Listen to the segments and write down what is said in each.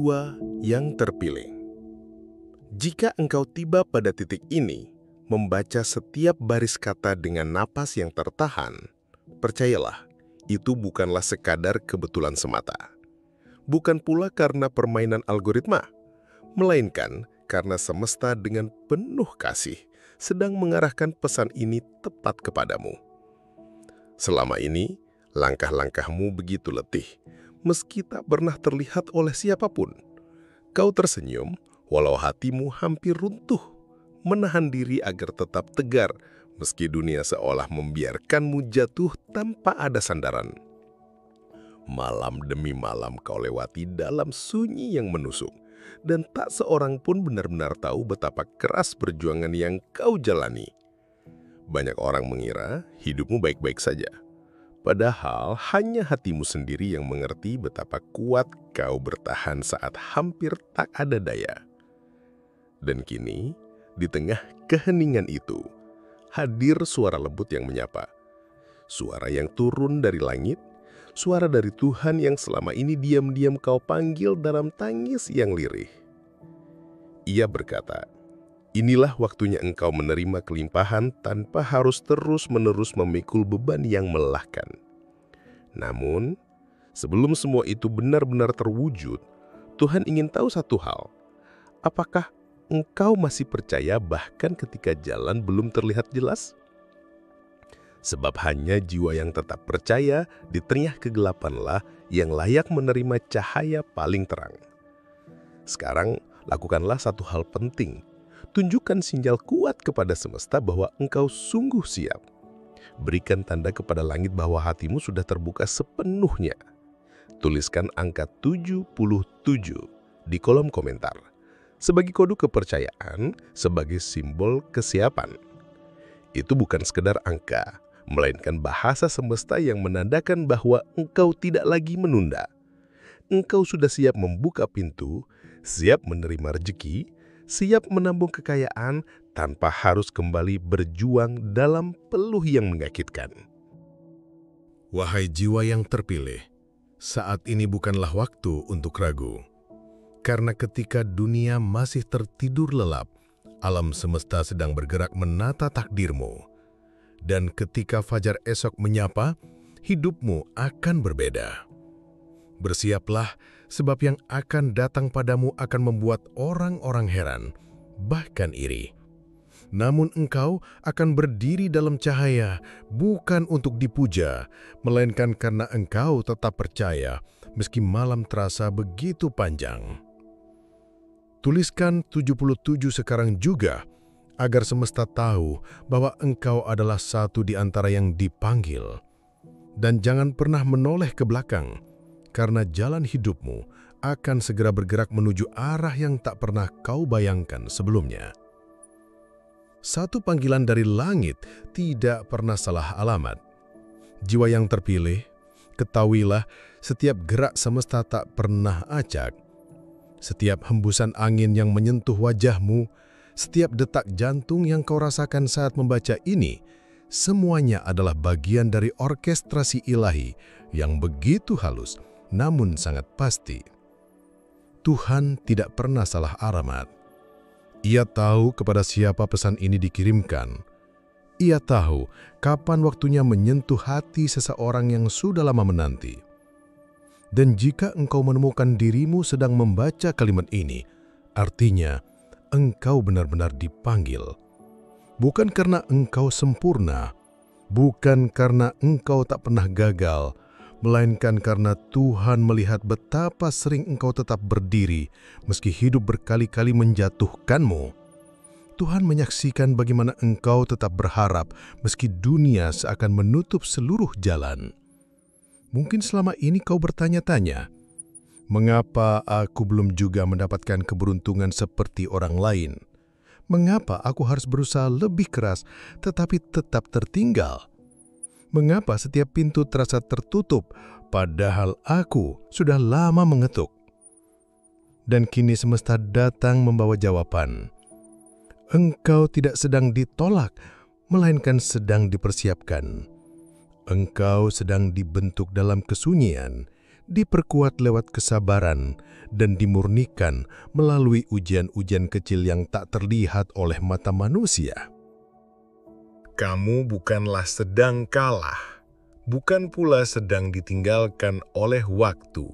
Jiwa yang terpilih. Jika engkau tiba pada titik ini, membaca setiap baris kata dengan napas yang tertahan, percayalah, itu bukanlah sekadar kebetulan semata. Bukan pula karena permainan algoritma, melainkan karena semesta dengan penuh kasih sedang mengarahkan pesan ini tepat kepadamu. Selama ini, langkah-langkahmu begitu letih, meski tak pernah terlihat oleh siapapun. Kau tersenyum, walau hatimu hampir runtuh, menahan diri agar tetap tegar, meski dunia seolah membiarkanmu jatuh tanpa ada sandaran. Malam demi malam kau lewati dalam sunyi yang menusuk, dan tak seorang pun benar-benar tahu betapa keras perjuangan yang kau jalani. Banyak orang mengira hidupmu baik-baik saja. Padahal hanya hatimu sendiri yang mengerti betapa kuat kau bertahan saat hampir tak ada daya. Dan kini, di tengah keheningan itu, hadir suara lembut yang menyapa. Suara yang turun dari langit, suara dari Tuhan yang selama ini diam-diam kau panggil dalam tangis yang lirih. Ia berkata, "Inilah waktunya engkau menerima kelimpahan tanpa harus terus-menerus memikul beban yang melelahkan." Namun, sebelum semua itu benar-benar terwujud, Tuhan ingin tahu satu hal. Apakah engkau masih percaya bahkan ketika jalan belum terlihat jelas? Sebab hanya jiwa yang tetap percaya di tengah kegelapanlah yang layak menerima cahaya paling terang. Sekarang, lakukanlah satu hal penting. Tunjukkan sinyal kuat kepada semesta bahwa engkau sungguh siap. Berikan tanda kepada langit bahwa hatimu sudah terbuka sepenuhnya. Tuliskan angka 77 di kolom komentar, sebagai kode kepercayaan, sebagai simbol kesiapan. Itu bukan sekedar angka, melainkan bahasa semesta yang menandakan bahwa engkau tidak lagi menunda. Engkau sudah siap membuka pintu, siap menerima rezeki, siap menambung kekayaan tanpa harus kembali berjuang dalam peluh yang menyakitkan. Wahai jiwa yang terpilih, saat ini bukanlah waktu untuk ragu. Karena ketika dunia masih tertidur lelap, alam semesta sedang bergerak menata takdirmu. Dan ketika fajar esok menyapa, hidupmu akan berbeda. Bersiaplah, sebab yang akan datang padamu akan membuat orang-orang heran, bahkan iri. Namun engkau akan berdiri dalam cahaya, bukan untuk dipuja, melainkan karena engkau tetap percaya, meski malam terasa begitu panjang. Tuliskan 77 sekarang juga, agar semesta tahu bahwa engkau adalah satu di antara yang dipanggil. Dan jangan pernah menoleh ke belakang, karena jalan hidupmu akan segera bergerak menuju arah yang tak pernah kau bayangkan sebelumnya. Satu panggilan dari langit tidak pernah salah alamat. Jiwa yang terpilih, ketahuilah setiap gerak semesta tak pernah acak. Setiap hembusan angin yang menyentuh wajahmu, setiap detak jantung yang kau rasakan saat membaca ini, semuanya adalah bagian dari orkestrasi ilahi yang begitu halus, namun sangat pasti. Tuhan tidak pernah salah alamat. Ia tahu kepada siapa pesan ini dikirimkan. Ia tahu kapan waktunya menyentuh hati seseorang yang sudah lama menanti. Dan jika engkau menemukan dirimu sedang membaca kalimat ini, artinya engkau benar-benar dipanggil. Bukan karena engkau sempurna, bukan karena engkau tak pernah gagal, melainkan karena Tuhan melihat betapa sering engkau tetap berdiri meski hidup berkali-kali menjatuhkanmu. Tuhan menyaksikan bagaimana engkau tetap berharap meski dunia seakan menutup seluruh jalan. Mungkin selama ini kau bertanya-tanya, mengapa aku belum juga mendapatkan keberuntungan seperti orang lain? Mengapa aku harus berusaha lebih keras tetapi tetap tertinggal? Mengapa setiap pintu terasa tertutup, padahal aku sudah lama mengetuk? Dan kini semesta datang membawa jawaban. Engkau tidak sedang ditolak, melainkan sedang dipersiapkan. Engkau sedang dibentuk dalam kesunyian, diperkuat lewat kesabaran, dan dimurnikan melalui ujian-ujian kecil yang tak terlihat oleh mata manusia. Kamu bukanlah sedang kalah, bukan pula sedang ditinggalkan oleh waktu.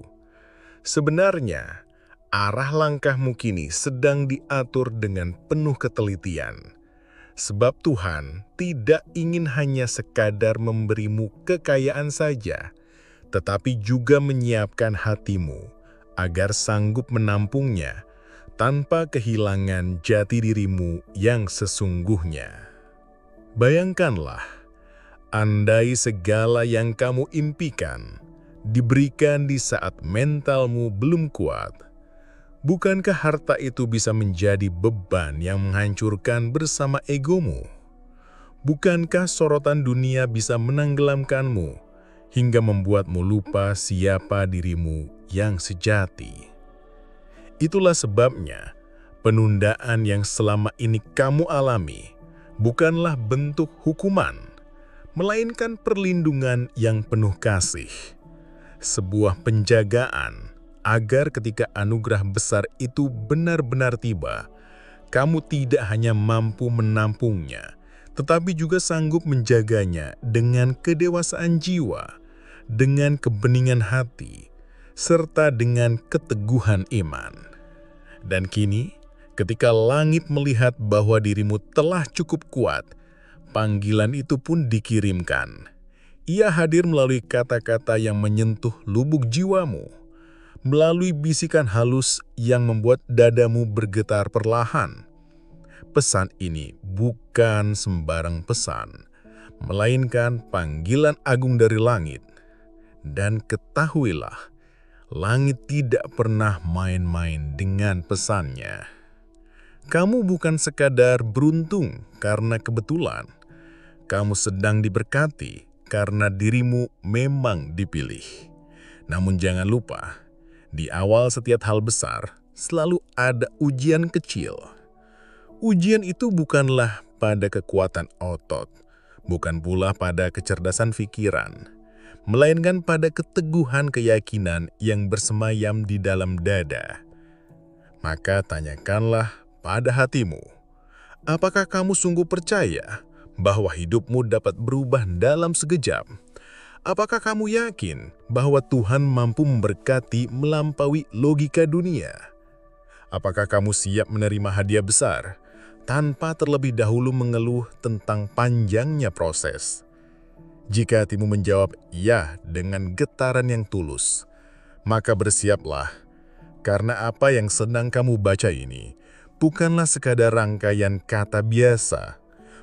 Sebenarnya, arah langkahmu kini sedang diatur dengan penuh ketelitian. Sebab Tuhan tidak ingin hanya sekadar memberimu kekayaan saja, tetapi juga menyiapkan hatimu agar sanggup menampungnya tanpa kehilangan jati dirimu yang sesungguhnya. Bayangkanlah, andai segala yang kamu impikan diberikan di saat mentalmu belum kuat, bukankah harta itu bisa menjadi beban yang menghancurkan bersama egomu? Bukankah sorotan dunia bisa menenggelamkanmu hingga membuatmu lupa siapa dirimu yang sejati? Itulah sebabnya penundaan yang selama ini kamu alami bukanlah bentuk hukuman, melainkan perlindungan yang penuh kasih, sebuah penjagaan agar ketika anugerah besar itu benar-benar tiba, kamu tidak hanya mampu menampungnya, tetapi juga sanggup menjaganya dengan kedewasaan jiwa, dengan kebeningan hati, serta dengan keteguhan iman. Dan kini, ketika langit melihat bahwa dirimu telah cukup kuat, panggilan itu pun dikirimkan. Ia hadir melalui kata-kata yang menyentuh lubuk jiwamu, melalui bisikan halus yang membuat dadamu bergetar perlahan. Pesan ini bukan sembarang pesan, melainkan panggilan agung dari langit. Dan ketahuilah, langit tidak pernah main-main dengan pesannya. Kamu bukan sekadar beruntung karena kebetulan. Kamu sedang diberkati karena dirimu memang dipilih. Namun jangan lupa, di awal setiap hal besar, selalu ada ujian kecil. Ujian itu bukanlah pada kekuatan otot, bukan pula pada kecerdasan pikiran, melainkan pada keteguhan keyakinan yang bersemayam di dalam dada. Maka tanyakanlah pada hatimu, apakah kamu sungguh percaya bahwa hidupmu dapat berubah dalam sekejap? Apakah kamu yakin bahwa Tuhan mampu memberkati melampaui logika dunia? Apakah kamu siap menerima hadiah besar tanpa terlebih dahulu mengeluh tentang panjangnya proses? Jika hatimu menjawab ya dengan getaran yang tulus, maka bersiaplah, karena apa yang sedang kamu baca ini bukanlah sekadar rangkaian kata biasa,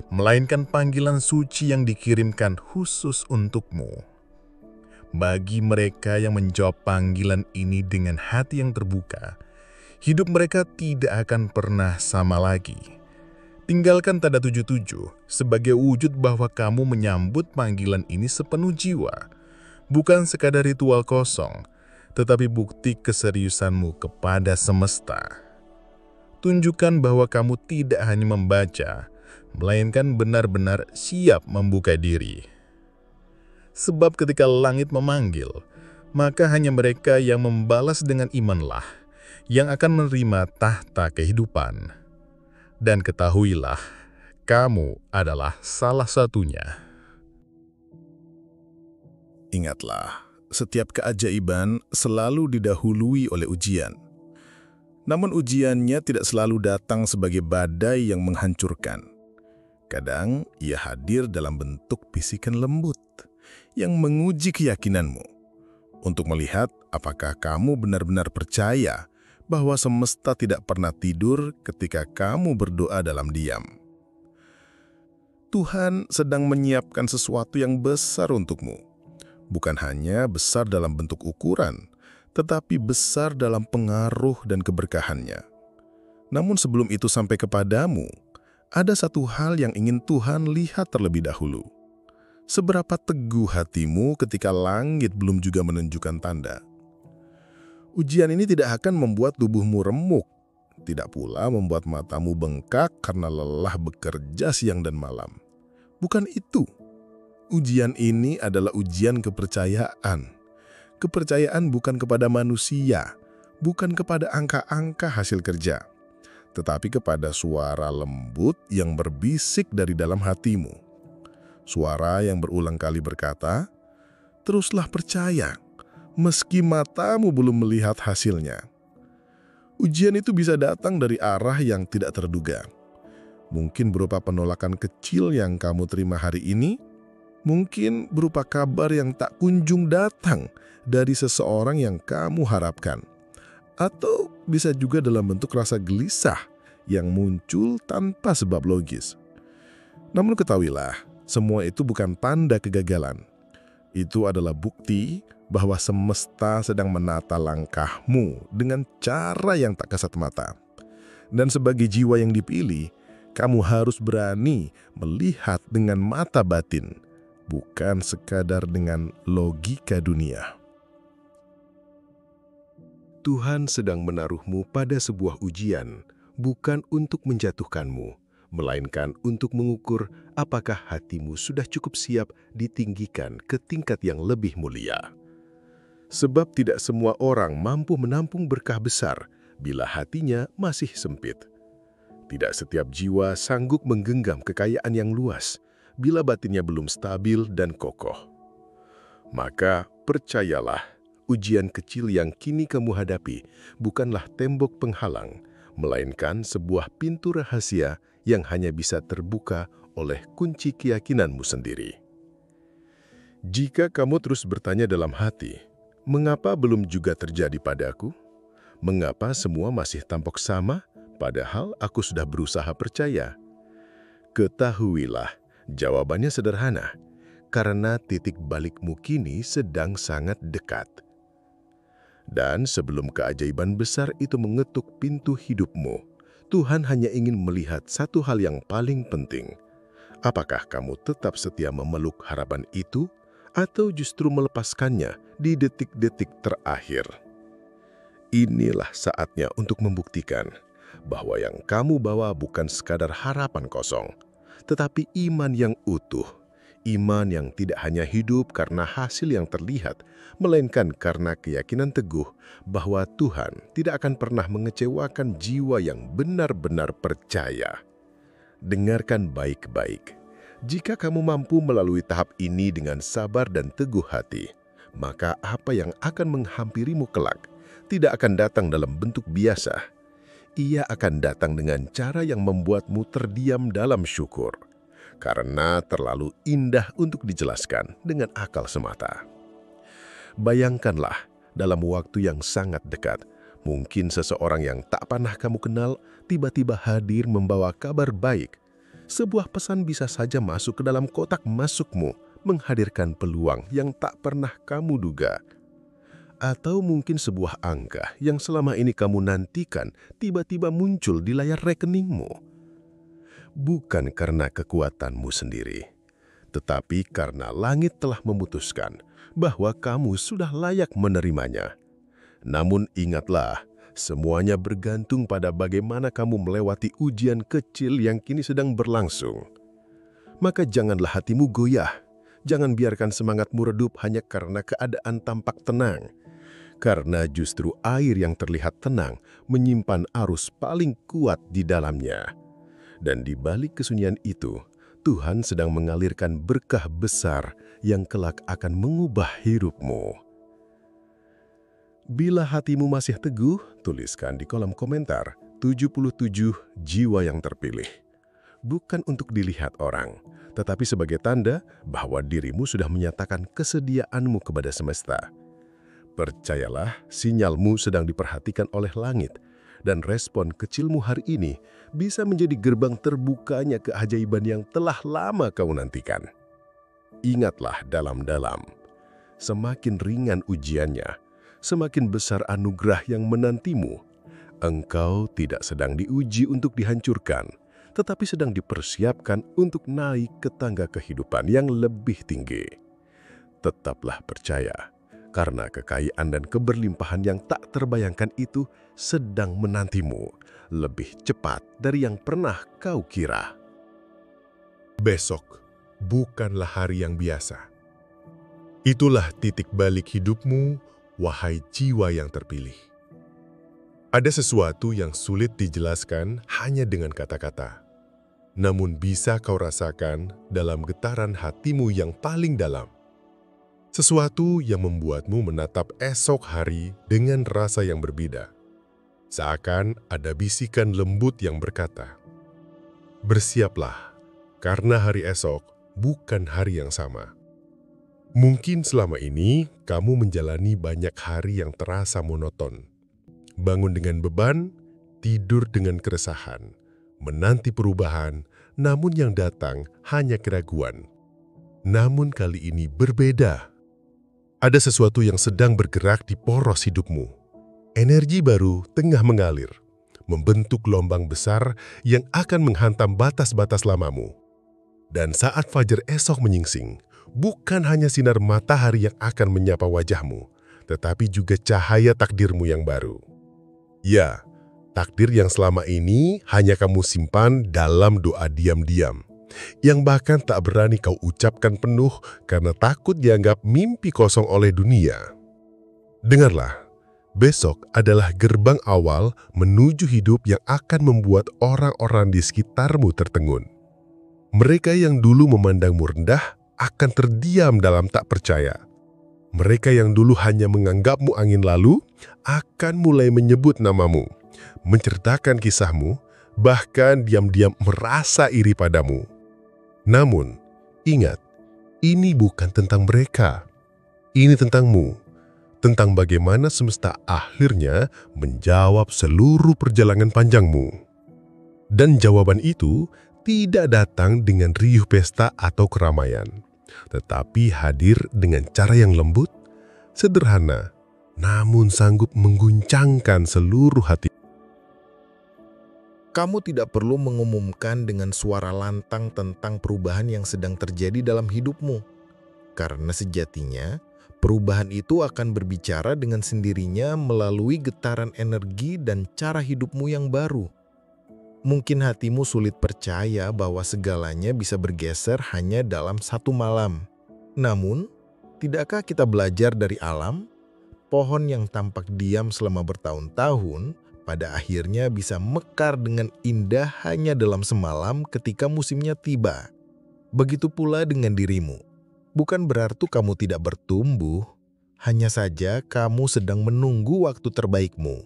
melainkan panggilan suci yang dikirimkan khusus untukmu. Bagi mereka yang menjawab panggilan ini dengan hati yang terbuka, hidup mereka tidak akan pernah sama lagi. Tinggalkan tanda 77 sebagai wujud bahwa kamu menyambut panggilan ini sepenuh jiwa, bukan sekadar ritual kosong, tetapi bukti keseriusanmu kepada semesta. Tunjukkan bahwa kamu tidak hanya membaca, melainkan benar-benar siap membuka diri. Sebab ketika langit memanggil, maka hanya mereka yang membalas dengan imanlah yang akan menerima tahta kehidupan. Dan ketahuilah, kamu adalah salah satunya. Ingatlah, setiap keajaiban selalu didahului oleh ujian. Namun ujiannya tidak selalu datang sebagai badai yang menghancurkan. Kadang ia hadir dalam bentuk bisikan lembut yang menguji keyakinanmu untuk melihat apakah kamu benar-benar percaya bahwa semesta tidak pernah tidur ketika kamu berdoa dalam diam. Tuhan sedang menyiapkan sesuatu yang besar untukmu, bukan hanya besar dalam bentuk ukuran, tetapi besar dalam pengaruh dan keberkahannya. Namun sebelum itu sampai kepadamu, ada satu hal yang ingin Tuhan lihat terlebih dahulu. Seberapa teguh hatimu ketika langit belum juga menunjukkan tanda. Ujian ini tidak akan membuat tubuhmu remuk, tidak pula membuat matamu bengkak karena lelah bekerja siang dan malam. Bukan itu. Ujian ini adalah ujian kepercayaan. Kepercayaan bukan kepada manusia, bukan kepada angka-angka hasil kerja, tetapi kepada suara lembut yang berbisik dari dalam hatimu. Suara yang berulang kali berkata, "Teruslah percaya, meski matamu belum melihat hasilnya." Ujian itu bisa datang dari arah yang tidak terduga. Mungkin berupa penolakan kecil yang kamu terima hari ini, mungkin berupa kabar yang tak kunjung datang dari seseorang yang kamu harapkan. Atau bisa juga dalam bentuk rasa gelisah yang muncul tanpa sebab logis. Namun ketahuilah, semua itu bukan tanda kegagalan. Itu adalah bukti bahwa semesta sedang menata langkahmu dengan cara yang tak kasat mata. Dan sebagai jiwa yang dipilih, kamu harus berani melihat dengan mata batin, bukan sekadar dengan logika dunia. Tuhan sedang menaruhmu pada sebuah ujian, bukan untuk menjatuhkanmu, melainkan untuk mengukur apakah hatimu sudah cukup siap ditinggikan ke tingkat yang lebih mulia. Sebab tidak semua orang mampu menampung berkah besar bila hatinya masih sempit. Tidak setiap jiwa sanggup menggenggam kekayaan yang luas bila batinnya belum stabil dan kokoh. Maka percayalah, ujian kecil yang kini kamu hadapi bukanlah tembok penghalang, melainkan sebuah pintu rahasia yang hanya bisa terbuka oleh kunci keyakinanmu sendiri. Jika kamu terus bertanya dalam hati, "Mengapa belum juga terjadi padaku? Mengapa semua masih tampak sama, padahal aku sudah berusaha percaya?" Ketahuilah, jawabannya sederhana, karena titik balikmu kini sedang sangat dekat. Dan sebelum keajaiban besar itu mengetuk pintu hidupmu, Tuhan hanya ingin melihat satu hal yang paling penting. Apakah kamu tetap setia memeluk harapan itu, atau justru melepaskannya di detik-detik terakhir? Inilah saatnya untuk membuktikan bahwa yang kamu bawa bukan sekadar harapan kosong, tetapi iman yang utuh. Iman yang tidak hanya hidup karena hasil yang terlihat, melainkan karena keyakinan teguh bahwa Tuhan tidak akan pernah mengecewakan jiwa yang benar-benar percaya. Dengarkan baik-baik. Jika kamu mampu melalui tahap ini dengan sabar dan teguh hati, maka apa yang akan menghampirimu kelak tidak akan datang dalam bentuk biasa. Ia akan datang dengan cara yang membuatmu terdiam dalam syukur, karena terlalu indah untuk dijelaskan dengan akal semata. Bayangkanlah, dalam waktu yang sangat dekat, mungkin seseorang yang tak pernah kamu kenal tiba-tiba hadir membawa kabar baik. Sebuah pesan bisa saja masuk ke dalam kotak masukmu, menghadirkan peluang yang tak pernah kamu duga. Atau mungkin sebuah angka yang selama ini kamu nantikan tiba-tiba muncul di layar rekeningmu. Bukan karena kekuatanmu sendiri, tetapi karena langit telah memutuskan bahwa kamu sudah layak menerimanya. Namun ingatlah, semuanya bergantung pada bagaimana kamu melewati ujian kecil yang kini sedang berlangsung. Maka janganlah hatimu goyah, jangan biarkan semangatmu redup hanya karena keadaan tampak tenang. Karena justru air yang terlihat tenang menyimpan arus paling kuat di dalamnya. Dan di balik kesunyian itu, Tuhan sedang mengalirkan berkah besar yang kelak akan mengubah hidupmu. Bila hatimu masih teguh, tuliskan di kolom komentar 77 jiwa yang terpilih. Bukan untuk dilihat orang, tetapi sebagai tanda bahwa dirimu sudah menyatakan kesediaanmu kepada semesta. Percayalah, sinyalmu sedang diperhatikan oleh langit, dan respon kecilmu hari ini bisa menjadi gerbang terbukanya keajaiban yang telah lama kau nantikan. Ingatlah dalam-dalam, semakin ringan ujiannya, semakin besar anugerah yang menantimu. Engkau tidak sedang diuji untuk dihancurkan, tetapi sedang dipersiapkan untuk naik ke tangga kehidupan yang lebih tinggi. Tetaplah percaya, karena kekayaan dan keberlimpahan yang tak terbayangkan itu sedang menantimu lebih cepat dari yang pernah kau kira. Besok bukanlah hari yang biasa. Itulah titik balik hidupmu, wahai jiwa yang terpilih. Ada sesuatu yang sulit dijelaskan hanya dengan kata-kata, namun bisa kau rasakan dalam getaran hatimu yang paling dalam. Sesuatu yang membuatmu menatap esok hari dengan rasa yang berbeda. Seakan ada bisikan lembut yang berkata, "Bersiaplah, karena hari esok bukan hari yang sama." Mungkin selama ini kamu menjalani banyak hari yang terasa monoton. Bangun dengan beban, tidur dengan keresahan, menanti perubahan, namun yang datang hanya keraguan. Namun kali ini berbeda. Ada sesuatu yang sedang bergerak di poros hidupmu. Energi baru tengah mengalir, membentuk gelombang besar yang akan menghantam batas-batas lamamu. Dan saat fajar esok menyingsing, bukan hanya sinar matahari yang akan menyapa wajahmu, tetapi juga cahaya takdirmu yang baru. Ya, takdir yang selama ini hanya kamu simpan dalam doa diam-diam, yang bahkan tak berani kau ucapkan penuh karena takut dianggap mimpi kosong oleh dunia. Dengarlah, besok adalah gerbang awal menuju hidup yang akan membuat orang-orang di sekitarmu tertegun. Mereka yang dulu memandangmu rendah akan terdiam dalam tak percaya. Mereka yang dulu hanya menganggapmu angin lalu akan mulai menyebut namamu, menceritakan kisahmu, bahkan diam-diam merasa iri padamu. Namun, ingat, ini bukan tentang mereka. Ini tentangmu, tentang bagaimana semesta akhirnya menjawab seluruh perjalanan panjangmu. Dan jawaban itu tidak datang dengan riuh pesta atau keramaian, tetapi hadir dengan cara yang lembut, sederhana, namun sanggup mengguncangkan seluruh hati. Kamu tidak perlu mengumumkan dengan suara lantang tentang perubahan yang sedang terjadi dalam hidupmu, karena sejatinya perubahan itu akan berbicara dengan sendirinya melalui getaran energi dan cara hidupmu yang baru. Mungkin hatimu sulit percaya bahwa segalanya bisa bergeser hanya dalam satu malam. Namun, tidakkah kita belajar dari alam? Pohon yang tampak diam selama bertahun-tahun, pada akhirnya bisa mekar dengan indah hanya dalam semalam ketika musimnya tiba. Begitu pula dengan dirimu. Bukan berarti kamu tidak bertumbuh, hanya saja kamu sedang menunggu waktu terbaikmu.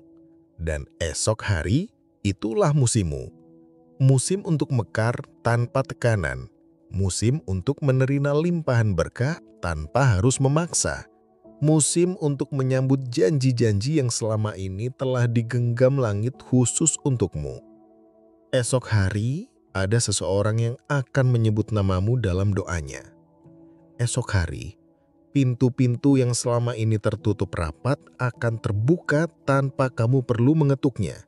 Dan esok hari, itulah musimmu. Musim untuk mekar tanpa tekanan. Musim untuk menerima limpahan berkah tanpa harus memaksa. Musim untuk menyambut janji-janji yang selama ini telah digenggam langit khusus untukmu. Esok hari, ada seseorang yang akan menyebut namamu dalam doanya. Esok hari, pintu-pintu yang selama ini tertutup rapat akan terbuka tanpa kamu perlu mengetuknya.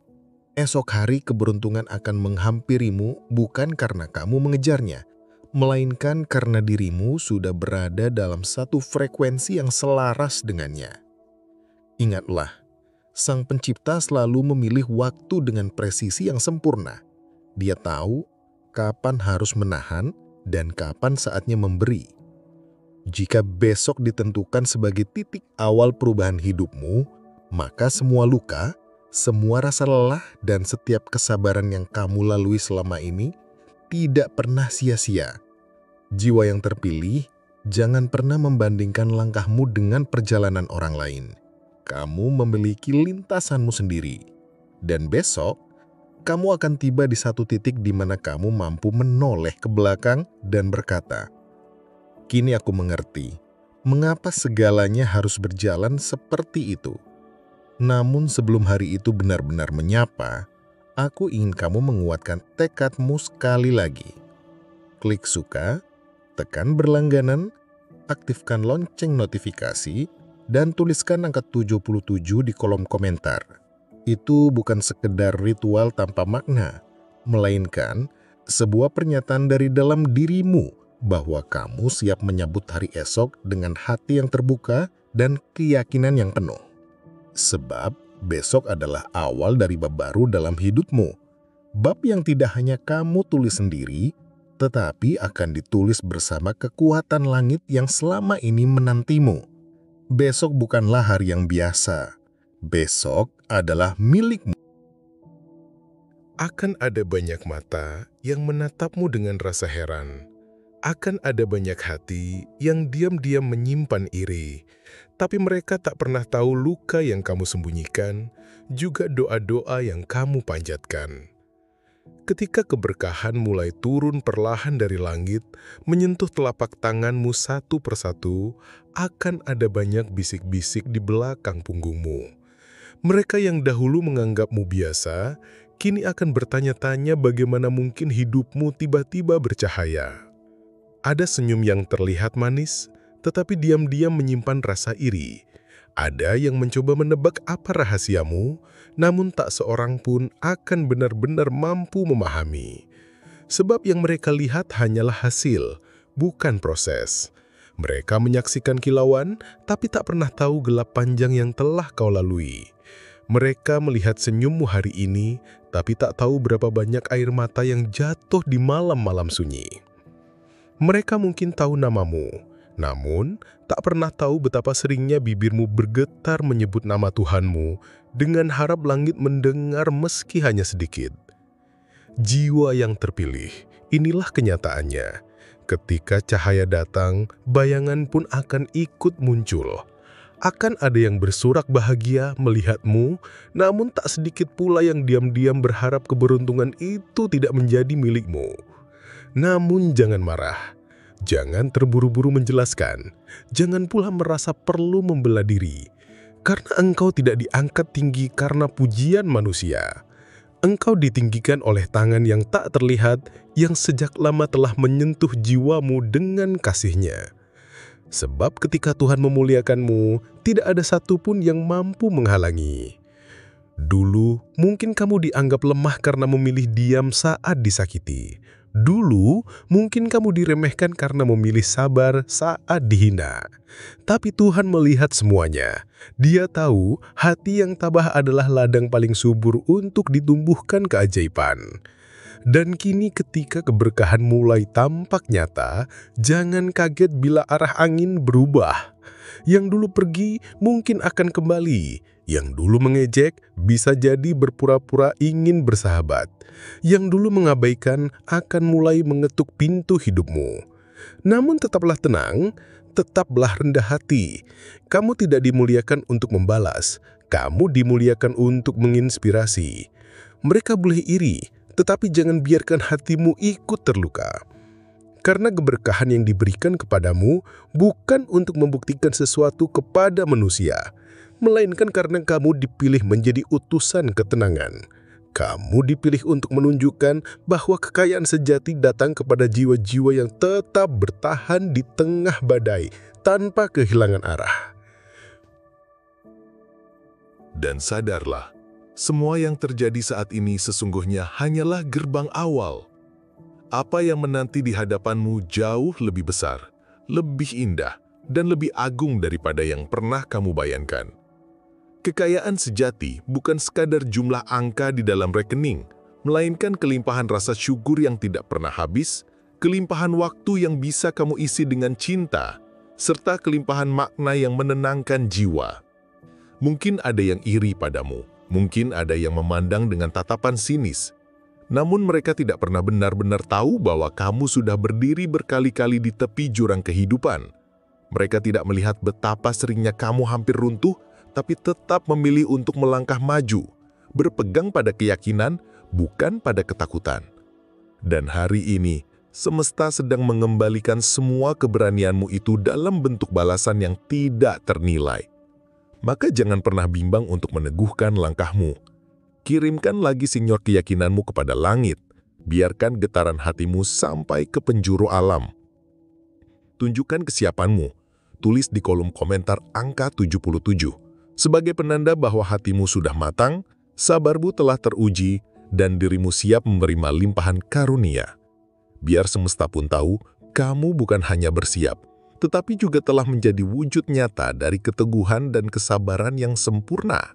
Esok hari keberuntungan akan menghampirimu bukan karena kamu mengejarnya, melainkan karena dirimu sudah berada dalam satu frekuensi yang selaras dengannya. Ingatlah, Sang Pencipta selalu memilih waktu dengan presisi yang sempurna. Dia tahu kapan harus menahan dan kapan saatnya memberi. Jika besok ditentukan sebagai titik awal perubahan hidupmu, maka semua luka, semua rasa lelah dan setiap kesabaran yang kamu lalui selama ini tidak pernah sia-sia. Jiwa yang terpilih, jangan pernah membandingkan langkahmu dengan perjalanan orang lain. Kamu memiliki lintasanmu sendiri. Dan besok, kamu akan tiba di satu titik di mana kamu mampu menoleh ke belakang dan berkata, "Kini aku mengerti, mengapa segalanya harus berjalan seperti itu." Namun sebelum hari itu benar-benar menyapa, aku ingin kamu menguatkan tekadmu sekali lagi. Klik suka, tekan berlangganan, aktifkan lonceng notifikasi, dan tuliskan angka 77 di kolom komentar. Itu bukan sekedar ritual tanpa makna, melainkan sebuah pernyataan dari dalam dirimu bahwa kamu siap menyambut hari esok dengan hati yang terbuka dan keyakinan yang penuh. Sebab besok adalah awal dari bab baru dalam hidupmu. Bab yang tidak hanya kamu tulis sendiri, tetapi akan ditulis bersama kekuatan langit yang selama ini menantimu. Besok bukanlah hari yang biasa. Besok adalah milikmu. Akan ada banyak mata yang menatapmu dengan rasa heran. Akan ada banyak hati yang diam-diam menyimpan iri, tapi mereka tak pernah tahu luka yang kamu sembunyikan, juga doa-doa yang kamu panjatkan. Ketika keberkahan mulai turun perlahan dari langit, menyentuh telapak tanganmu satu persatu, akan ada banyak bisik-bisik di belakang punggungmu. Mereka yang dahulu menganggapmu biasa, kini akan bertanya-tanya bagaimana mungkin hidupmu tiba-tiba bercahaya. Ada senyum yang terlihat manis, tetapi diam-diam menyimpan rasa iri. Ada yang mencoba menebak apa rahasiamu, namun tak seorang pun akan benar-benar mampu memahami. Sebab yang mereka lihat hanyalah hasil, bukan proses. Mereka menyaksikan kilauan, tapi tak pernah tahu gelap panjang yang telah kau lalui. Mereka melihat senyummu hari ini, tapi tak tahu berapa banyak air mata yang jatuh di malam-malam sunyi. Mereka mungkin tahu namamu, namun tak pernah tahu betapa seringnya bibirmu bergetar menyebut nama Tuhanmu dengan harap langit mendengar meski hanya sedikit. Jiwa yang terpilih, inilah kenyataannya. Ketika cahaya datang, bayangan pun akan ikut muncul. Akan ada yang bersorak bahagia melihatmu, namun tak sedikit pula yang diam-diam berharap keberuntungan itu tidak menjadi milikmu. Namun jangan marah, jangan terburu-buru menjelaskan, jangan pula merasa perlu membela diri, karena engkau tidak diangkat tinggi karena pujian manusia. Engkau ditinggikan oleh tangan yang tak terlihat, yang sejak lama telah menyentuh jiwamu dengan kasih-Nya. Sebab ketika Tuhan memuliakanmu, tidak ada satupun yang mampu menghalangi. Dulu mungkin kamu dianggap lemah karena memilih diam saat disakiti. Dulu mungkin kamu diremehkan karena memilih sabar saat dihina. Tapi Tuhan melihat semuanya. Dia tahu hati yang tabah adalah ladang paling subur untuk ditumbuhkan keajaiban. Dan kini ketika keberkahan mulai tampak nyata, jangan kaget bila arah angin berubah. Yang dulu pergi mungkin akan kembali. Yang dulu mengejek bisa jadi berpura-pura ingin bersahabat. Yang dulu mengabaikan akan mulai mengetuk pintu hidupmu. Namun tetaplah tenang, tetaplah rendah hati. Kamu tidak dimuliakan untuk membalas, kamu dimuliakan untuk menginspirasi. Mereka boleh iri, tetapi jangan biarkan hatimu ikut terluka. Karena keberkahan yang diberikan kepadamu bukan untuk membuktikan sesuatu kepada manusia, melainkan karena kamu dipilih menjadi utusan ketenangan. Kamu dipilih untuk menunjukkan bahwa kekayaan sejati datang kepada jiwa-jiwa yang tetap bertahan di tengah badai tanpa kehilangan arah. Dan sadarlah, semua yang terjadi saat ini sesungguhnya hanyalah gerbang awal. Apa yang menanti di hadapanmu jauh lebih besar, lebih indah, dan lebih agung daripada yang pernah kamu bayangkan. Kekayaan sejati bukan sekadar jumlah angka di dalam rekening, melainkan kelimpahan rasa syukur yang tidak pernah habis, kelimpahan waktu yang bisa kamu isi dengan cinta, serta kelimpahan makna yang menenangkan jiwa. Mungkin ada yang iri padamu, mungkin ada yang memandang dengan tatapan sinis, namun mereka tidak pernah benar-benar tahu bahwa kamu sudah berdiri berkali-kali di tepi jurang kehidupan. Mereka tidak melihat betapa seringnya kamu hampir runtuh, tapi tetap memilih untuk melangkah maju, berpegang pada keyakinan, bukan pada ketakutan. Dan hari ini, semesta sedang mengembalikan semua keberanianmu itu dalam bentuk balasan yang tidak ternilai. Maka jangan pernah bimbang untuk meneguhkan langkahmu. Kirimkan lagi sinyal keyakinanmu kepada langit, biarkan getaran hatimu sampai ke penjuru alam. Tunjukkan kesiapanmu, tulis di kolom komentar angka 77. Sebagai penanda bahwa hatimu sudah matang, sabarmu telah teruji, dan dirimu siap menerima limpahan karunia. Biar semesta pun tahu, kamu bukan hanya bersiap, tetapi juga telah menjadi wujud nyata dari keteguhan dan kesabaran yang sempurna.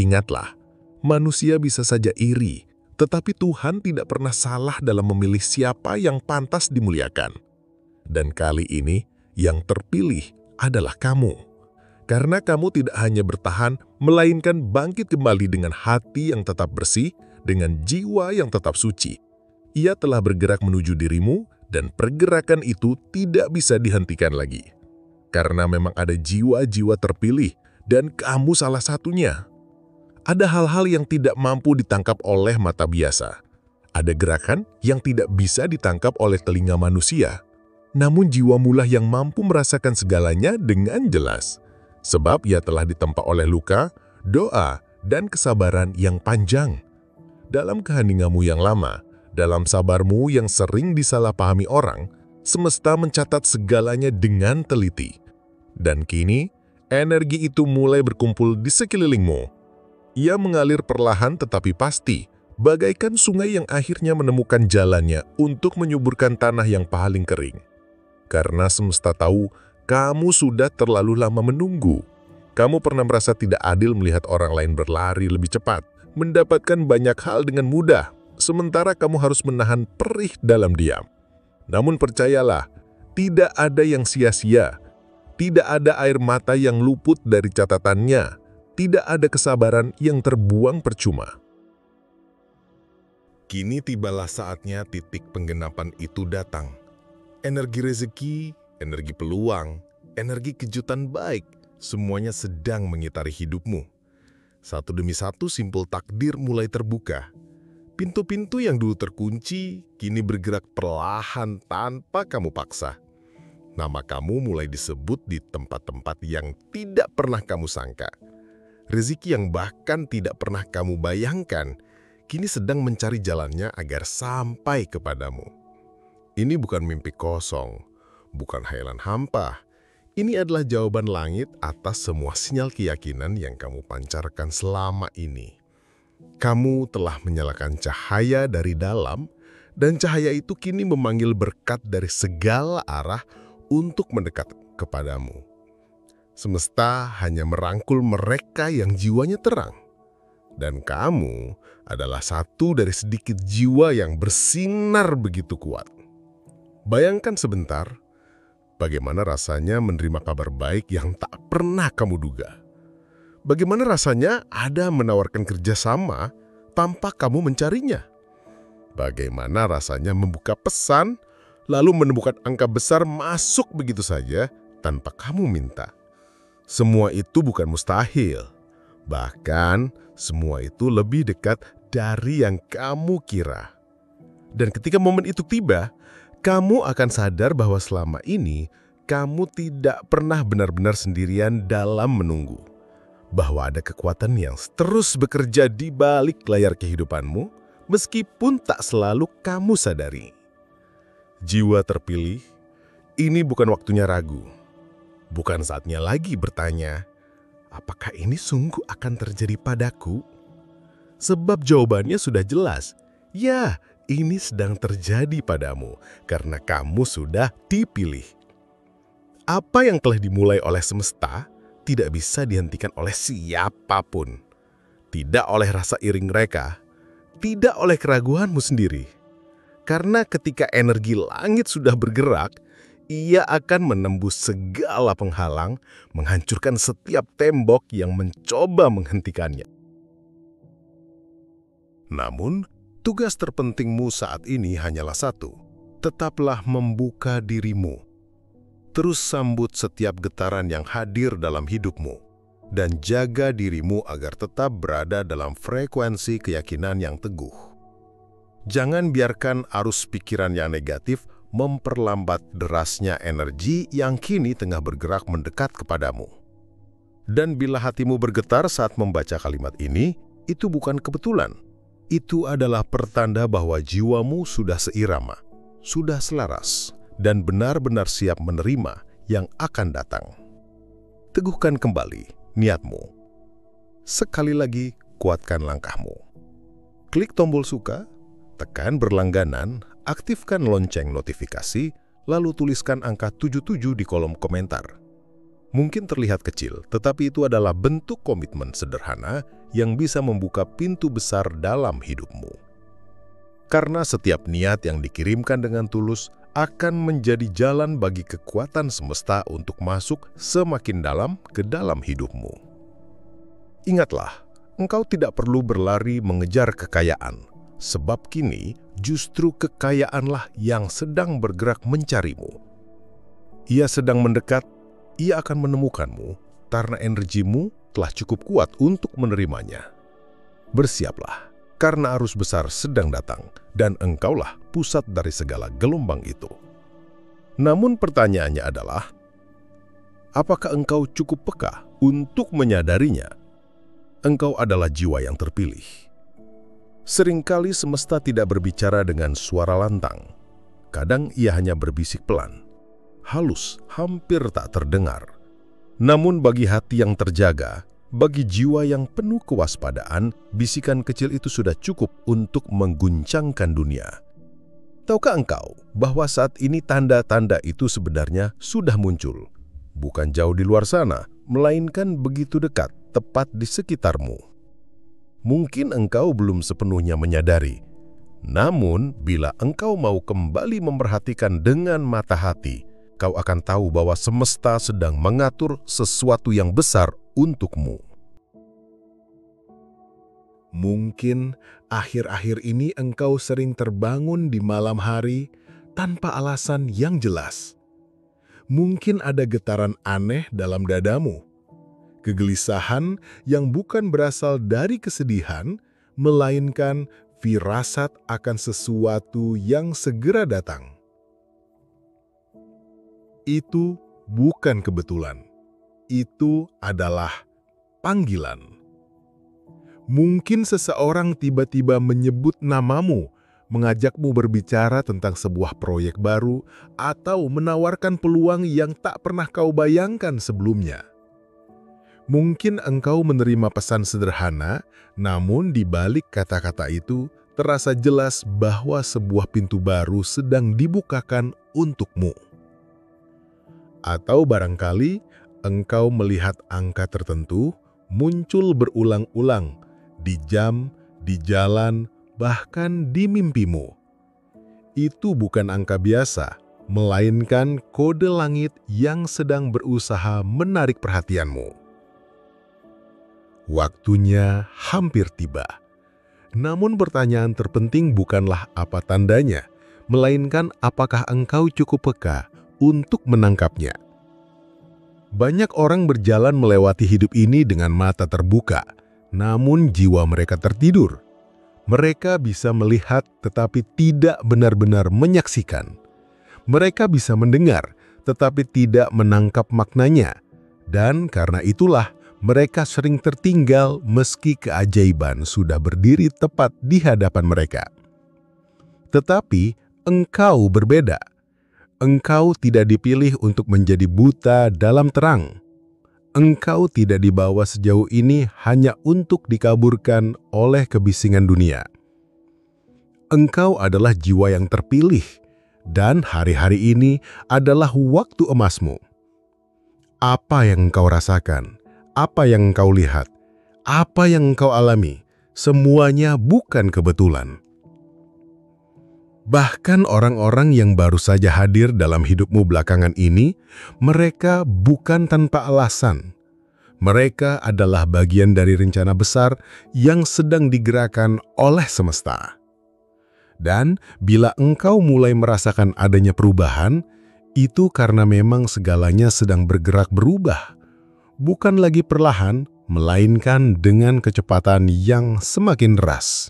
Ingatlah, manusia bisa saja iri, Tetapi Tuhan tidak pernah salah dalam memilih siapa yang pantas dimuliakan. Dan kali ini, yang terpilih adalah kamu. Karena kamu tidak hanya bertahan, melainkan bangkit kembali dengan hati yang tetap bersih, dengan jiwa yang tetap suci. Ia telah bergerak menuju dirimu, dan pergerakan itu tidak bisa dihentikan lagi. Karena memang ada jiwa-jiwa terpilih, dan kamu salah satunya. Ada hal-hal yang tidak mampu ditangkap oleh mata biasa. Ada gerakan yang tidak bisa ditangkap oleh telinga manusia. Namun jiwamulah yang mampu merasakan segalanya dengan jelas. Sebab ia telah ditempa oleh luka, doa, dan kesabaran yang panjang. Dalam keheninganmu yang lama, dalam sabarmu yang sering disalahpahami orang, semesta mencatat segalanya dengan teliti. Dan kini, energi itu mulai berkumpul di sekelilingmu. Ia mengalir perlahan tetapi pasti, bagaikan sungai yang akhirnya menemukan jalannya untuk menyuburkan tanah yang paling kering. Karena semesta tahu, kamu sudah terlalu lama menunggu. Kamu pernah merasa tidak adil melihat orang lain berlari lebih cepat, mendapatkan banyak hal dengan mudah, sementara kamu harus menahan perih dalam diam. Namun percayalah, tidak ada yang sia-sia. Tidak ada air mata yang luput dari catatannya. Tidak ada kesabaran yang terbuang percuma. Kini tibalah saatnya titik penggenapan itu datang. Energi rezeki, energi peluang, energi kejutan baik, semuanya sedang mengitari hidupmu. Satu demi satu simpul takdir mulai terbuka. Pintu-pintu yang dulu terkunci, kini bergerak perlahan tanpa kamu paksa. Nama kamu mulai disebut di tempat-tempat yang tidak pernah kamu sangka. Rezeki yang bahkan tidak pernah kamu bayangkan, kini sedang mencari jalannya agar sampai kepadamu. Ini bukan mimpi kosong, bukan hayalan hampa. Ini adalah jawaban langit atas semua sinyal keyakinan yang kamu pancarkan selama ini. Kamu telah menyalakan cahaya dari dalam, dan cahaya itu kini memanggil berkat dari segala arah untuk mendekat kepadamu. Semesta hanya merangkul mereka yang jiwanya terang. Dan kamu adalah satu dari sedikit jiwa yang bersinar begitu kuat. Bayangkan sebentar, bagaimana rasanya menerima kabar baik yang tak pernah kamu duga. Bagaimana rasanya ada menawarkan kerjasama tanpa kamu mencarinya. Bagaimana rasanya membuka pesan, lalu menemukan angka besar masuk begitu saja tanpa kamu minta. Semua itu bukan mustahil. Bahkan, semua itu lebih dekat dari yang kamu kira. Dan ketika momen itu tiba, kamu akan sadar bahwa selama ini, kamu tidak pernah benar-benar sendirian dalam menunggu. Bahwa ada kekuatan yang terus bekerja di balik layar kehidupanmu, meskipun tak selalu kamu sadari. Jiwa terpilih, ini bukan waktunya ragu. Bukan saatnya lagi bertanya, apakah ini sungguh akan terjadi padaku? Sebab jawabannya sudah jelas. Ya, ini sedang terjadi padamu karena kamu sudah dipilih. Apa yang telah dimulai oleh semesta tidak bisa dihentikan oleh siapapun. Tidak oleh rasa iri mereka, tidak oleh keraguanmu sendiri. Karena ketika energi langit sudah bergerak, ia akan menembus segala penghalang, menghancurkan setiap tembok yang mencoba menghentikannya. Namun, tugas terpentingmu saat ini hanyalah satu. Tetaplah membuka dirimu. Terus sambut setiap getaran yang hadir dalam hidupmu. Dan jaga dirimu agar tetap berada dalam frekuensi keyakinan yang teguh. Jangan biarkan arus pikiran yang negatif memperlambat derasnya energi yang kini tengah bergerak mendekat kepadamu. Dan bila hatimu bergetar saat membaca kalimat ini, itu bukan kebetulan. Itu adalah pertanda bahwa jiwamu sudah seirama, sudah selaras, dan benar-benar siap menerima yang akan datang. Teguhkan kembali niatmu. Sekali lagi, kuatkan langkahmu. Klik tombol suka, tekan berlangganan, aktifkan lonceng notifikasi, lalu tuliskan angka 77 di kolom komentar. Mungkin terlihat kecil, tetapi itu adalah bentuk komitmen sederhana yang bisa membuka pintu besar dalam hidupmu. Karena setiap niat yang dikirimkan dengan tulus akan menjadi jalan bagi kekuatan semesta untuk masuk semakin dalam ke dalam hidupmu. Ingatlah, engkau tidak perlu berlari mengejar kekayaan, sebab kini justru kekayaanlah yang sedang bergerak mencarimu. Ia sedang mendekat, ia akan menemukanmu, karena energimu telah cukup kuat untuk menerimanya. Bersiaplah, karena arus besar sedang datang, dan engkaulah pusat dari segala gelombang itu. Namun pertanyaannya adalah, apakah engkau cukup peka untuk menyadarinya? Engkau adalah jiwa yang terpilih. Seringkali semesta tidak berbicara dengan suara lantang. Kadang ia hanya berbisik pelan, halus, hampir tak terdengar. Namun bagi hati yang terjaga, bagi jiwa yang penuh kewaspadaan, bisikan kecil itu sudah cukup untuk mengguncangkan dunia. Tahukah engkau bahwa saat ini tanda-tanda itu sebenarnya sudah muncul? Bukan jauh di luar sana, melainkan begitu dekat, tepat di sekitarmu. Mungkin engkau belum sepenuhnya menyadari. Namun, bila engkau mau kembali memperhatikan dengan mata hati, kau akan tahu bahwa semesta sedang mengatur sesuatu yang besar untukmu. Mungkin akhir-akhir ini engkau sering terbangun di malam hari tanpa alasan yang jelas. Mungkin ada getaran aneh dalam dadamu, kegelisahan yang bukan berasal dari kesedihan, melainkan firasat akan sesuatu yang segera datang. Itu bukan kebetulan. Itu adalah panggilan. Mungkin seseorang tiba-tiba menyebut namamu, mengajakmu berbicara tentang sebuah proyek baru, atau menawarkan peluang yang tak pernah kau bayangkan sebelumnya. Mungkin engkau menerima pesan sederhana, namun di balik kata-kata itu terasa jelas bahwa sebuah pintu baru sedang dibukakan untukmu. Atau barangkali engkau melihat angka tertentu muncul berulang-ulang di jam, di jalan, bahkan di mimpimu. Itu bukan angka biasa, melainkan kode langit yang sedang berusaha menarik perhatianmu. Waktunya hampir tiba. Namun pertanyaan terpenting bukanlah apa tandanya, melainkan apakah engkau cukup peka untuk menangkapnya. Banyak orang berjalan melewati hidup ini dengan mata terbuka, namun jiwa mereka tertidur. Mereka bisa melihat tetapi tidak benar-benar menyaksikan. Mereka bisa mendengar tetapi tidak menangkap maknanya. Dan karena itulah mereka sering tertinggal meski keajaiban sudah berdiri tepat di hadapan mereka. Tetapi engkau berbeda. Engkau tidak dipilih untuk menjadi buta dalam terang. Engkau tidak dibawa sejauh ini hanya untuk dikaburkan oleh kebisingan dunia. Engkau adalah jiwa yang terpilih, dan hari-hari ini adalah waktu emasmu. Apa yang engkau rasakan, apa yang engkau lihat, apa yang engkau alami, semuanya bukan kebetulan. Bahkan orang-orang yang baru saja hadir dalam hidupmu belakangan ini, mereka bukan tanpa alasan. Mereka adalah bagian dari rencana besar yang sedang digerakkan oleh semesta. Dan bila engkau mulai merasakan adanya perubahan, itu karena memang segalanya sedang bergerak berubah. Bukan lagi perlahan, melainkan dengan kecepatan yang semakin deras.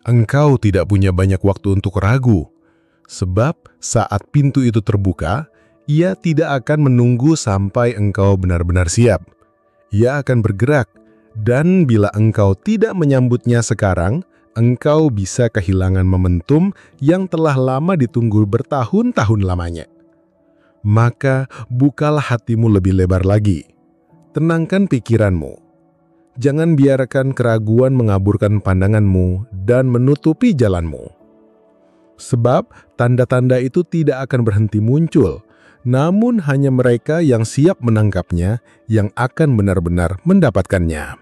Engkau tidak punya banyak waktu untuk ragu, sebab saat pintu itu terbuka, ia tidak akan menunggu sampai engkau benar-benar siap. Ia akan bergerak, dan bila engkau tidak menyambutnya sekarang, engkau bisa kehilangan momentum yang telah lama ditunggu bertahun-tahun lamanya. Maka bukalah hatimu lebih lebar lagi. Tenangkan pikiranmu. Jangan biarkan keraguan mengaburkan pandanganmu dan menutupi jalanmu. Sebab tanda-tanda itu tidak akan berhenti muncul, namun hanya mereka yang siap menangkapnya yang akan benar-benar mendapatkannya.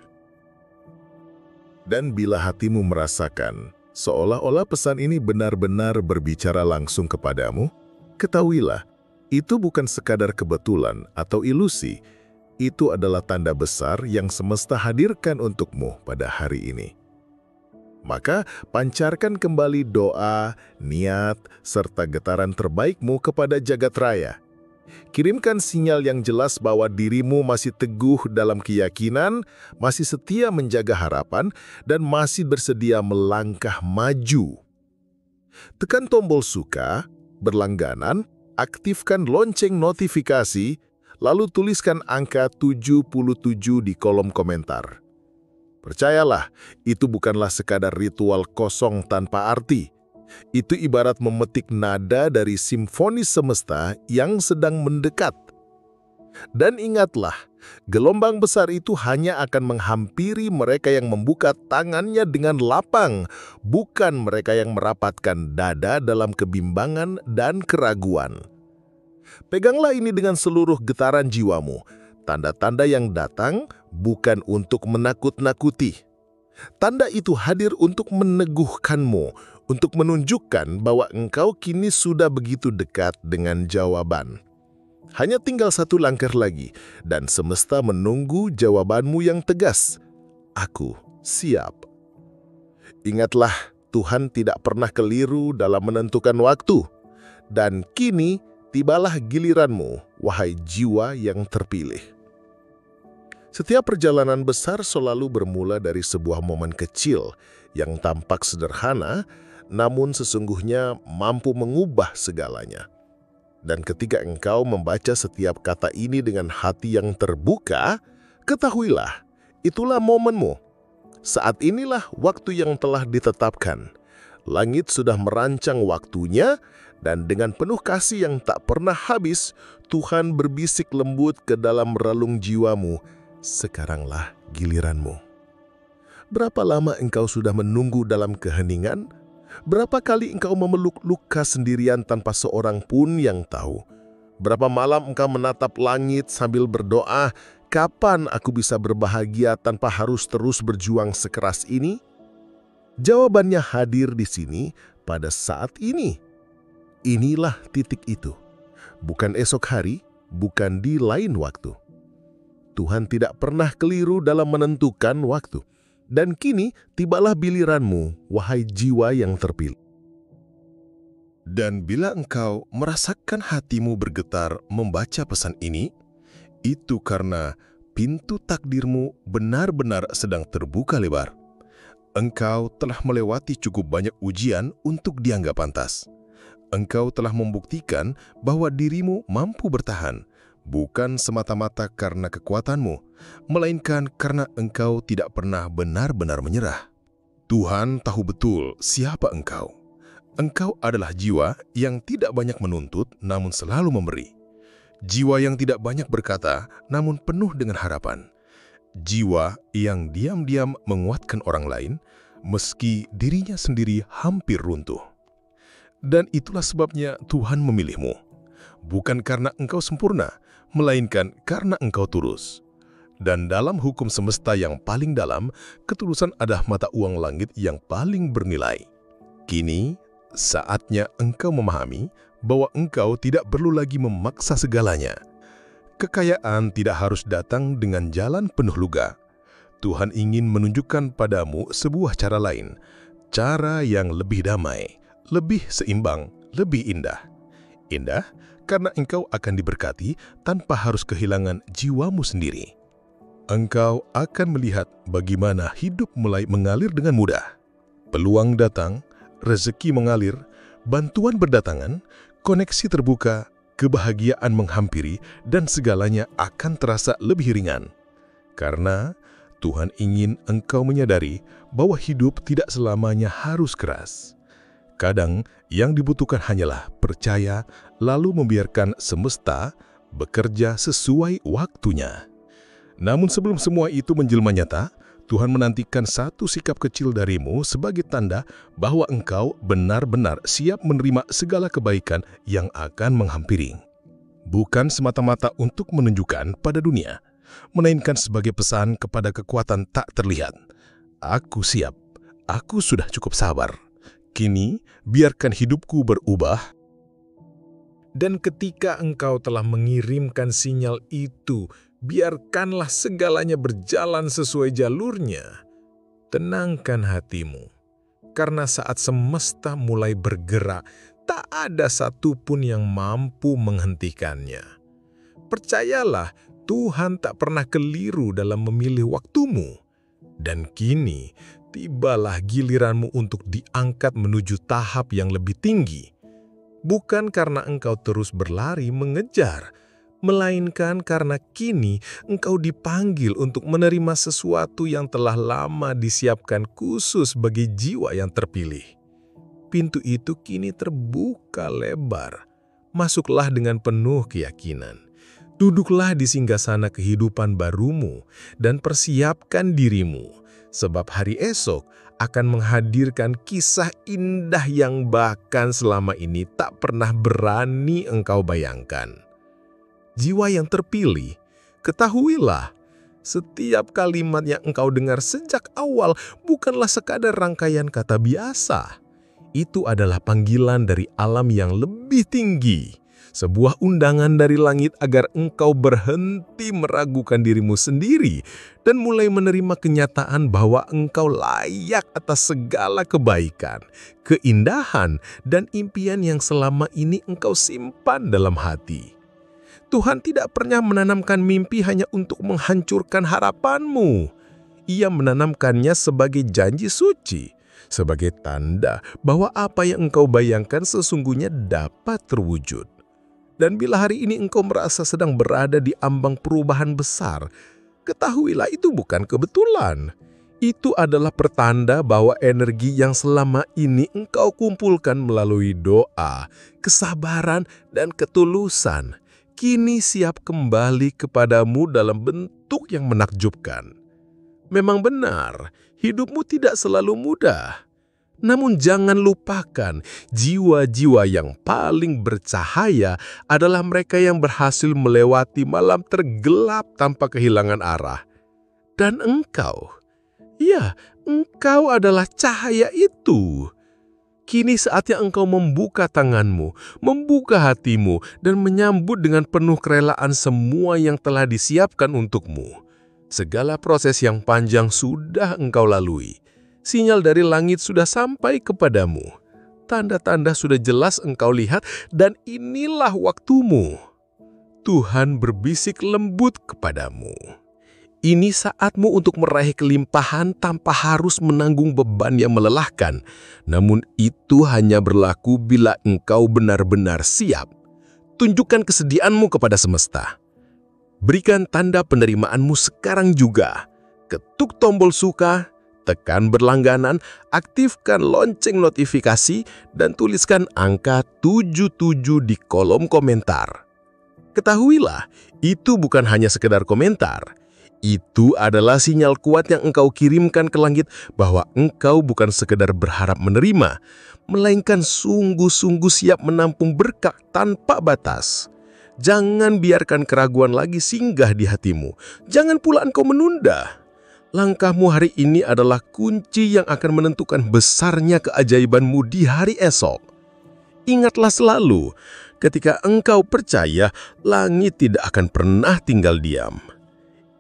Dan bila hatimu merasakan Seolah-olah pesan ini benar-benar berbicara langsung kepadamu. Ketahuilah, itu bukan sekadar kebetulan atau ilusi. Itu adalah tanda besar yang semesta hadirkan untukmu pada hari ini. Maka pancarkan kembali doa, niat, serta getaran terbaikmu kepada jagat raya. Kirimkan sinyal yang jelas bahwa dirimu masih teguh dalam keyakinan, masih setia menjaga harapan, dan masih bersedia melangkah maju. Tekan tombol suka, berlangganan, aktifkan lonceng notifikasi, lalu tuliskan angka 77 di kolom komentar. Percayalah, itu bukanlah sekadar ritual kosong tanpa arti. Itu ibarat memetik nada dari simfoni semesta yang sedang mendekat. Dan ingatlah, gelombang besar itu hanya akan menghampiri mereka yang membuka tangannya dengan lapang, bukan mereka yang merapatkan dada dalam kebimbangan dan keraguan. Peganlah ini dengan seluruh getaran jiwamu. Tanda-tanda yang datang bukan untuk menakut-nakuti. Tanda itu hadir untuk meneguhkanmu, untuk menunjukkan bahwa engkau kini sudah begitu dekat dengan jawaban. Hanya tinggal satu langkah lagi, dan semesta menunggu jawabanmu yang tegas. Aku siap. Ingatlah, Tuhan tidak pernah keliru dalam menentukan waktu. Dan kini, tibalah giliranmu, wahai jiwa yang terpilih. Setiap perjalanan besar selalu bermula dari sebuah momen kecil yang tampak sederhana, namun sesungguhnya mampu mengubah segalanya. Dan ketika engkau membaca setiap kata ini dengan hati yang terbuka, ketahuilah, itulah momenmu. Saat inilah waktu yang telah ditetapkan. Langit sudah merancang waktunya, dan dengan penuh kasih yang tak pernah habis, Tuhan berbisik lembut ke dalam relung jiwamu. Sekaranglah giliranmu. Berapa lama engkau sudah menunggu dalam keheningan? Berapa kali engkau memeluk luka sendirian tanpa seorang pun yang tahu? Berapa malam engkau menatap langit sambil berdoa, kapan aku bisa berbahagia tanpa harus terus berjuang sekeras ini? Jawabannya hadir di sini pada saat ini. Inilah titik itu. Bukan esok hari, bukan di lain waktu. Tuhan tidak pernah keliru dalam menentukan waktu. Dan kini tibalah giliranmu, wahai jiwa yang terpilih. Dan bila engkau merasakan hatimu bergetar membaca pesan ini, itu karena pintu takdirmu benar-benar sedang terbuka lebar. Engkau telah melewati cukup banyak ujian untuk dianggap pantas. Engkau telah membuktikan bahwa dirimu mampu bertahan, bukan semata-mata karena kekuatanmu, melainkan karena engkau tidak pernah benar-benar menyerah. Tuhan tahu betul siapa engkau. Engkau adalah jiwa yang tidak banyak menuntut, namun selalu memberi. Jiwa yang tidak banyak berkata, namun penuh dengan harapan. Jiwa yang diam-diam menguatkan orang lain, meski dirinya sendiri hampir runtuh. Dan itulah sebabnya Tuhan memilihmu. Bukan karena engkau sempurna, melainkan karena engkau tulus. Dan dalam hukum semesta yang paling dalam, ketulusan adalah mata uang langit yang paling bernilai. Kini, saatnya engkau memahami bahwa engkau tidak perlu lagi memaksa segalanya. Kekayaan tidak harus datang dengan jalan penuh luga. Tuhan ingin menunjukkan padamu sebuah cara lain, cara yang lebih damai, lebih seimbang, lebih indah. Indah karena engkau akan diberkati tanpa harus kehilangan jiwamu sendiri. Engkau akan melihat bagaimana hidup mulai mengalir dengan mudah. Peluang datang, rezeki mengalir, bantuan berdatangan, koneksi terbuka, kebahagiaan menghampiri, dan segalanya akan terasa lebih ringan. Karena Tuhan ingin engkau menyadari bahwa hidup tidak selamanya harus keras. Kadang yang dibutuhkan hanyalah percaya, lalu membiarkan semesta bekerja sesuai waktunya. Namun sebelum semua itu menjelma nyata, Tuhan menantikan satu sikap kecil darimu sebagai tanda bahwa engkau benar-benar siap menerima segala kebaikan yang akan menghampiri. Bukan semata-mata untuk menunjukkan pada dunia, melainkan sebagai pesan kepada kekuatan tak terlihat. Aku siap, aku sudah cukup sabar. kini biarkan hidupku berubah. Dan ketika engkau telah mengirimkan sinyal itu, biarkanlah segalanya berjalan sesuai jalurnya. Tenangkan hatimu, karena saat semesta mulai bergerak, tak ada satupun yang mampu menghentikannya. Percayalah, Tuhan tak pernah keliru dalam memilih waktumu. Dan kini, tibalah giliranmu untuk diangkat menuju tahap yang lebih tinggi. Bukan karena engkau terus berlari mengejar, melainkan karena kini engkau dipanggil untuk menerima sesuatu yang telah lama disiapkan khusus bagi jiwa yang terpilih. Pintu itu kini terbuka lebar. Masuklah dengan penuh keyakinan. Duduklah di singgasana kehidupan barumu dan persiapkan dirimu, sebab hari esok akan menghadirkan kisah indah yang bahkan selama ini tak pernah berani engkau bayangkan. Jiwa yang terpilih, ketahuilah, setiap kalimat yang engkau dengar sejak awal bukanlah sekadar rangkaian kata biasa. Itu adalah panggilan dari alam yang lebih tinggi, sebuah undangan dari langit agar engkau berhenti meragukan dirimu sendiri dan mulai menerima kenyataan bahwa engkau layak atas segala kebaikan, keindahan, dan impian yang selama ini engkau simpan dalam hati. Tuhan tidak pernah menanamkan mimpi hanya untuk menghancurkan harapanmu. Ia menanamkannya sebagai janji suci, sebagai tanda bahwa apa yang engkau bayangkan sesungguhnya dapat terwujud. Dan bila hari ini engkau merasa sedang berada di ambang perubahan besar, ketahuilah itu bukan kebetulan. Itu adalah pertanda bahwa energi yang selama ini engkau kumpulkan melalui doa, kesabaran, dan ketulusan, kini siap kembali kepadamu dalam bentuk yang menakjubkan. Memang benar, hidupmu tidak selalu mudah. Namun jangan lupakan, jiwa-jiwa yang paling bercahaya adalah mereka yang berhasil melewati malam tergelap tanpa kehilangan arah. Dan engkau, ya, engkau adalah cahaya itu. Kini saatnya engkau membuka tanganmu, membuka hatimu, dan menyambut dengan penuh kerelaan semua yang telah disiapkan untukmu. Segala proses yang panjang sudah engkau lalui. Sinyal dari langit sudah sampai kepadamu. Tanda-tanda sudah jelas engkau lihat dan inilah waktumu. Tuhan berbisik lembut kepadamu. Ini saatmu untuk meraih kelimpahan tanpa harus menanggung beban yang melelahkan. Namun itu hanya berlaku bila engkau benar-benar siap. Tunjukkan kesediaanmu kepada semesta. Berikan tanda penerimaanmu sekarang juga. Ketuk tombol suka, tekan berlangganan, aktifkan lonceng notifikasi, dan tuliskan angka 77 di kolom komentar. Ketahuilah, itu bukan hanya sekedar komentar. Itu adalah sinyal kuat yang engkau kirimkan ke langit bahwa engkau bukan sekedar berharap menerima, melainkan sungguh-sungguh siap menampung berkah tanpa batas. Jangan biarkan keraguan lagi singgah di hatimu. Jangan pula engkau menunda. Langkahmu hari ini adalah kunci yang akan menentukan besarnya keajaibanmu di hari esok. Ingatlah selalu, ketika engkau percaya, langit tidak akan pernah tinggal diam.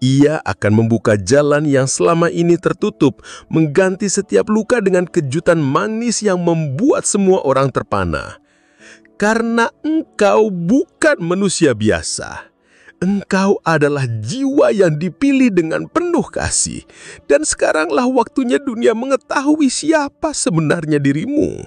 Ia akan membuka jalan yang selama ini tertutup, mengganti setiap luka dengan kejutan manis yang membuat semua orang terpana. Karena engkau bukan manusia biasa. Engkau adalah jiwa yang dipilih dengan penuh kasih. Dan sekaranglah waktunya dunia mengetahui siapa sebenarnya dirimu.